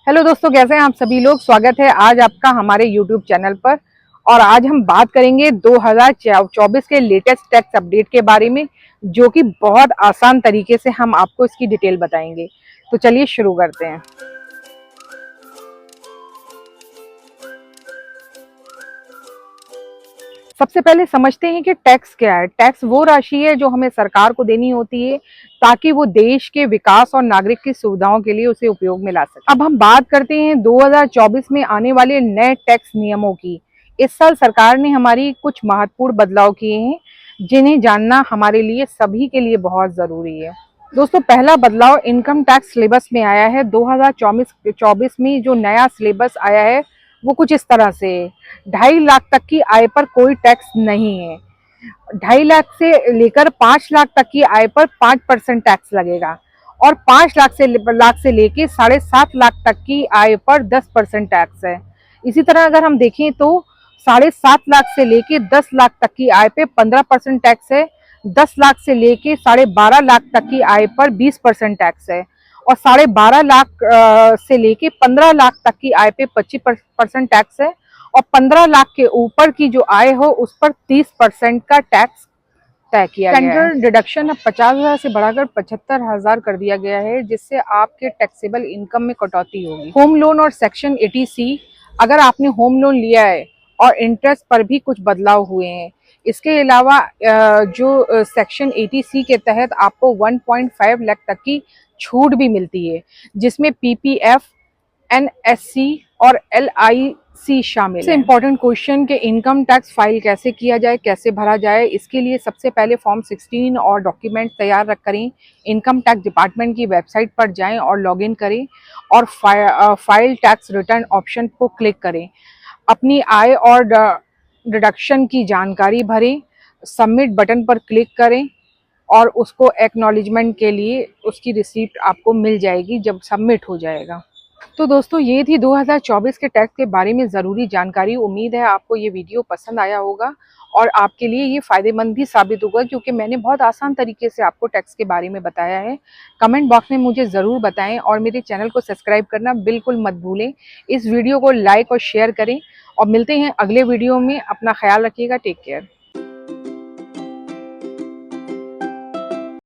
Hello दोस्तों, कैसे हैं आप सभी लोग। स्वागत है आज आपका हमारे यूट्यूब चैनल पर। और आज हम बात करेंगे 2024 के लेटेस्ट टैक्स अपडेट के बारे में, जो कि बहुत आसान तरीके से हम आपको इसकी डिटेल बताएंगे। तो चलिए शुरू करते हैं। सबसे पहले समझते हैं कि टैक्स क्या है। टैक्स वो राशि है जो हमें सरकार को देनी होती है ताकि वो देश के विकास और नागरिक की सुविधाओं के लिए उसे उपयोग में ला सके। अब हम बात करते हैं 2024 में आने वाले नए टैक्स नियमों की। इस साल सरकार ने हमारी कुछ महत्वपूर्ण बदलाव किए हैं, जिन्हें जानना हमारे लिए सभी के लिए बहुत जरूरी है। दोस्तों, पहला बदलाव इनकम टैक्स सिलेबस में आया है। 2024 में जो नया सिलेबस आया है वो कुछ इस तरह से है। 2.5 लाख तक की आय पर कोई टैक्स नहीं है। 2.5 लाख से लेकर 5 लाख तक की आय पर 5% टैक्स लगेगा और 5 लाख से लेकर 7.5 लाख तक की आय पर 10% टैक्स है। इसी तरह अगर हम देखें तो 7.5 लाख से लेकर 10 लाख तक की आय पे 15% टैक्स है। 10 लाख से लेकर 12.5 लाख तक की आय पर 20% टैक्स है और 12.5 लाख से लेके 15 लाख तक की आय पे 25% टैक्स है और 15 लाख के ऊपर की जो आय हो उस पर 30% का टैक्स तय किया गया है। सेंट्रल डिडक्शन अब 50,000 से बढ़ाकर 75,000 कर दिया गया है, जिससे आपके टैक्सेबल इनकम में कटौती होगी। होम लोन और सेक्शन 80C, अगर आपने होम लोन लिया है और इंटरेस्ट पर भी कुछ बदलाव हुए हैं। इसके अलावा जो सेक्शन 80C के तहत आपको 1.5 लाख तक की छूट भी मिलती है, जिसमें PPF, NSC और LIC शामिल है। इम्पोर्टेंट क्वेश्चन के इनकम टैक्स फाइल कैसे किया जाए, कैसे भरा जाए। इसके लिए सबसे पहले फॉर्म 16 और डॉक्यूमेंट तैयार करें। इनकम टैक्स डिपार्टमेंट की वेबसाइट पर जाएं और लॉगिन करें और फाइल टैक्स रिटर्न ऑप्शन को क्लिक करें। अपनी आय और डिडक्शन की जानकारी भरें, सबमिट बटन पर क्लिक करें और उसको एक्नॉलेजमेंट के लिए उसकी रिसीप्ट आपको मिल जाएगी जब सबमिट हो जाएगा। तो दोस्तों, ये थी 2024 के टैक्स के बारे में ज़रूरी जानकारी। उम्मीद है आपको ये वीडियो पसंद आया होगा और आपके लिए ये फ़ायदेमंद भी साबित होगा, क्योंकि मैंने बहुत आसान तरीके से आपको टैक्स के बारे में बताया है। कमेंट बॉक्स में मुझे ज़रूर बताएं और मेरे चैनल को सब्सक्राइब करना बिल्कुल मत भूलें। इस वीडियो को लाइक और शेयर करें और मिलते हैं अगले वीडियो में। अपना ख्याल रखिएगा। Take care.